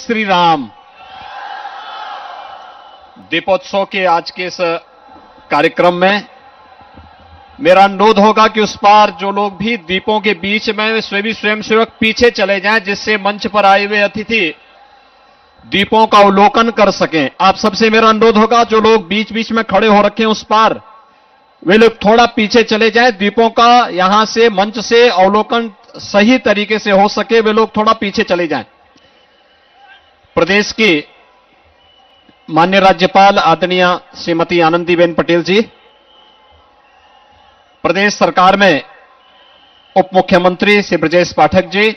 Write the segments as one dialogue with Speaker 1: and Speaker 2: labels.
Speaker 1: श्री राम। दीपोत्सव के आज के इस कार्यक्रम में मेरा अनुरोध होगा कि उस पार जो लोग भी दीपों के बीच में स्वयंसेवक पीछे चले जाएं, जिससे मंच पर आए हुए अतिथि दीपों का अवलोकन कर सकें। आप सबसे मेरा अनुरोध होगा, जो लोग बीच बीच में खड़े हो रखे हैं उस पार, वे लोग थोड़ा पीछे चले जाएं। दीपों का यहां से मंच से अवलोकन सही तरीके से हो सके, वे लोग थोड़ा पीछे चले जाएं। प्रदेश की माननीय राज्यपाल आदरणीय श्रीमती आनंदीबेन पटेल जी, प्रदेश सरकार में उप मुख्यमंत्री श्री ब्रजेश पाठक जी,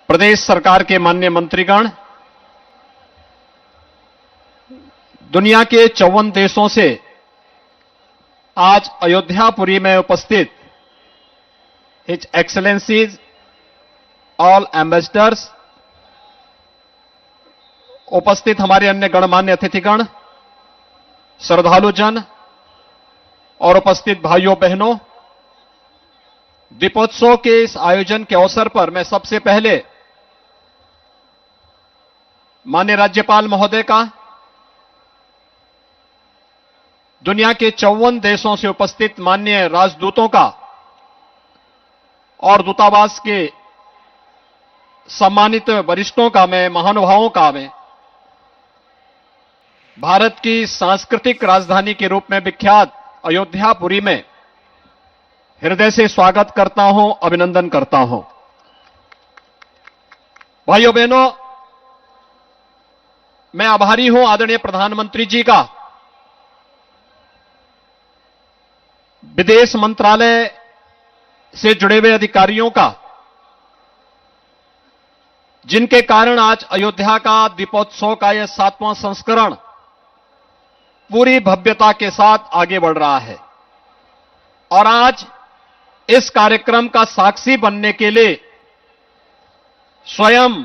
Speaker 1: प्रदेश सरकार के माननीय मंत्रीगण, दुनिया के 54 देशों से आज अयोध्यापुरी में उपस्थित हिज एक्सेलेंसीज, ऑल एम्बेसडर्स, उपस्थित हमारे अन्य गणमान्य अतिथिगण, श्रद्धालु जन और उपस्थित भाइयों बहनों, दीपोत्सव के इस आयोजन के अवसर पर मैं सबसे पहले माननीय राज्यपाल महोदय का, दुनिया के 54 देशों से उपस्थित माननीय राजदूतों का और दूतावास के सम्मानित वरिष्ठों का, मैं महानुभावों का, मैं भारत की सांस्कृतिक राजधानी के रूप में विख्यात अयोध्यापुरी में हृदय से स्वागत करता हूं, अभिनंदन करता हूं। भाइयों बहनों, मैं आभारी हूं आदरणीय प्रधानमंत्री जी का, विदेश मंत्रालय से जुड़े हुए अधिकारियों का, जिनके कारण आज अयोध्या का दीपोत्सव का यह 7वां संस्करण पूरी भव्यता के साथ आगे बढ़ रहा है। और आज इस कार्यक्रम का साक्षी बनने के लिए स्वयं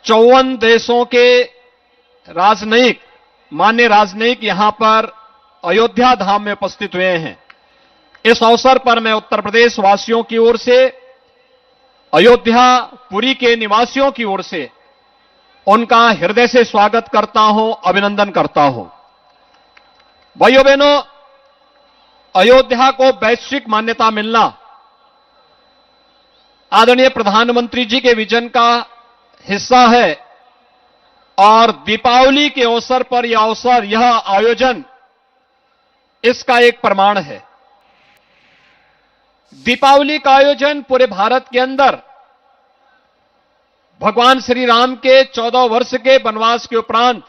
Speaker 1: 54 देशों के राजनयिक, मान्य राजनयिक यहां पर अयोध्या धाम में उपस्थित हुए हैं। इस अवसर पर मैं उत्तर प्रदेश वासियों की ओर से, अयोध्यापुरी के निवासियों की ओर से उनका हृदय से स्वागत करता हूं, अभिनंदन करता हूं। भाइयों बहनों, अयोध्या को वैश्विक मान्यता मिलना आदरणीय प्रधानमंत्री जी के विजन का हिस्सा है और दीपावली के अवसर पर यह आयोजन इसका एक प्रमाण है। दीपावली का आयोजन पूरे भारत के अंदर भगवान श्री राम के 14 वर्ष के वनवास के उपरांत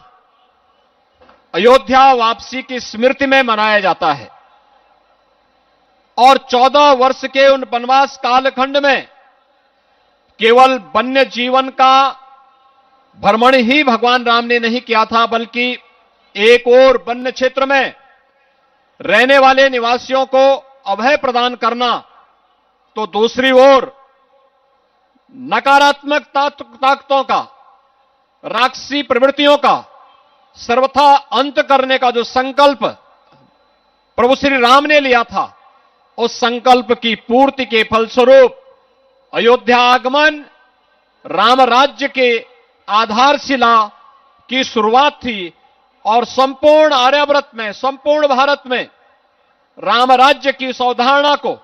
Speaker 1: अयोध्या वापसी की स्मृति में मनाया जाता है। और 14 वर्ष के उन वनवास कालखंड में केवल वन्य जीवन का भ्रमण ही भगवान राम ने नहीं किया था, बल्कि एक और वन्य क्षेत्र में रहने वाले निवासियों को अभय प्रदान करना, तो दूसरी ओर नकारात्मक ताकतों का, राक्षसी प्रवृत्तियों का सर्वथा अंत करने का जो संकल्प प्रभु श्री राम ने लिया था, उस संकल्प की पूर्ति के फलस्वरूप अयोध्या आगमन राम राज्य के आधारशिला की शुरुआत थी। और संपूर्ण आर्यावर्त में, संपूर्ण भारत में राम राज्य की इस अवधारणा को,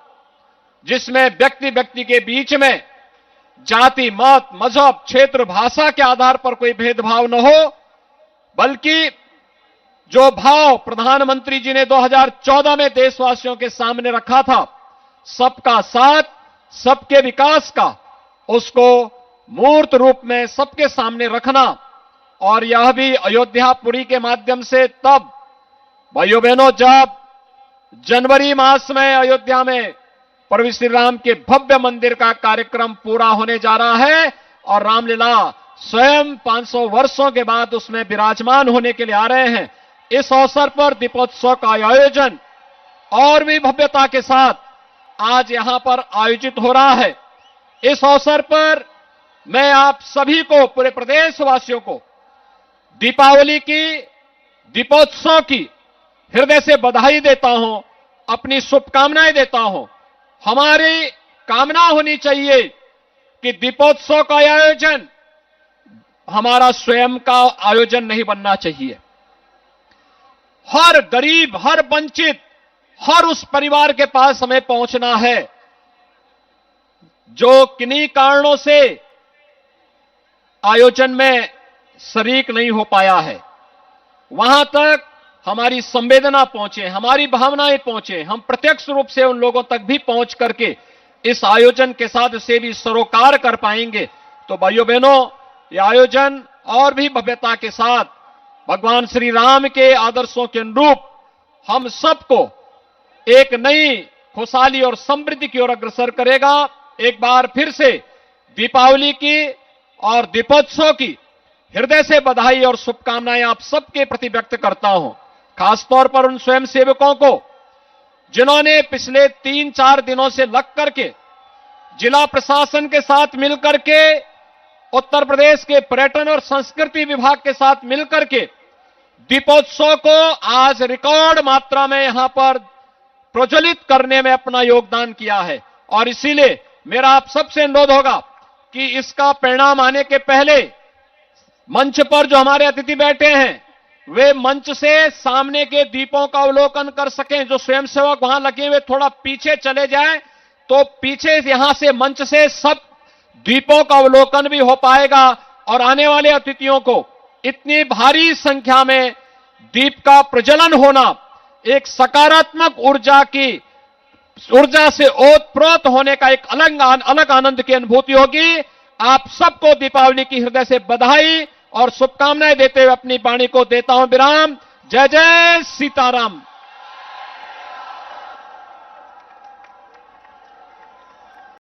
Speaker 1: जिसमें व्यक्ति व्यक्ति के बीच में जाति, मत, मजहब, क्षेत्र, भाषा के आधार पर कोई भेदभाव न हो, बल्कि जो भाव प्रधानमंत्री जी ने 2014 में देशवासियों के सामने रखा था, सबका साथ, सबके विकास का, उसको मूर्त रूप में सबके सामने रखना, और यह भी अयोध्यापुरी के माध्यम से तब भाइयों बहनों, जब जनवरी मास में अयोध्या में प्रभु श्री राम के भव्य मंदिर का कार्यक्रम पूरा होने जा रहा है और रामलीला स्वयं 500 वर्षों के बाद उसमें विराजमान होने के लिए आ रहे हैं। इस अवसर पर दीपोत्सव का आयोजन और भी भव्यता के साथ आज यहां पर आयोजित हो रहा है। इस अवसर पर मैं आप सभी को, पूरे प्रदेशवासियों को दीपावली की, दीपोत्सव की हृदय से बधाई देता हूं, अपनी शुभकामनाएं देता हूं। हमारी कामना होनी चाहिए कि दीपोत्सव का आयोजन हमारा स्वयं का आयोजन नहीं बनना चाहिए। हर गरीब, हर वंचित, हर उस परिवार के पास हमें पहुंचना है जो किन्हीं कारणों से आयोजन में शरीक नहीं हो पाया है। वहां तक हमारी संवेदना पहुंचे, हमारी भावनाएं पहुंचे, हम प्रत्यक्ष रूप से उन लोगों तक भी पहुंच करके इस आयोजन के साथ से भी सरोकार कर पाएंगे। तो भाइयों बहनों, यह आयोजन और भी भव्यता के साथ भगवान श्री राम के आदर्शों के अनुरूप हम सबको एक नई खुशहाली और समृद्धि की ओर अग्रसर करेगा। एक बार फिर से दीपावली की और दीपोत्सव की हृदय से बधाई और शुभकामनाएं आप सबके प्रति व्यक्त करता हूं। खासतौर पर उन स्वयंसेवकों को जिन्होंने पिछले 3-4 दिनों से लग करके जिला प्रशासन के साथ मिलकर के, उत्तर प्रदेश के पर्यटन और संस्कृति विभाग के साथ मिलकर के दीपोत्सव को आज रिकॉर्ड मात्रा में यहां पर प्रज्वलित करने में अपना योगदान किया है। और इसीलिए मेरा आप सबसे अनुरोध होगा कि इसका परिणाम आने के पहले मंच पर जो हमारे अतिथि बैठे हैं वे मंच से सामने के दीपों का अवलोकन कर सकें। जो स्वयंसेवक वहां लगे हुए थोड़ा पीछे चले जाएं तो पीछे यहां से मंच से सब दीपों का अवलोकन भी हो पाएगा और आने वाले अतिथियों को इतनी भारी संख्या में दीप का प्रज्वलन होना एक सकारात्मक ऊर्जा से ओतप्रोत होने का एक अलग आनंद की अनुभूति होगी। आप सबको दीपावली की हृदय से बधाई और शुभकामनाएं देते हुए अपनी वाणी को देता हूं विराम। जय जय सीताराम।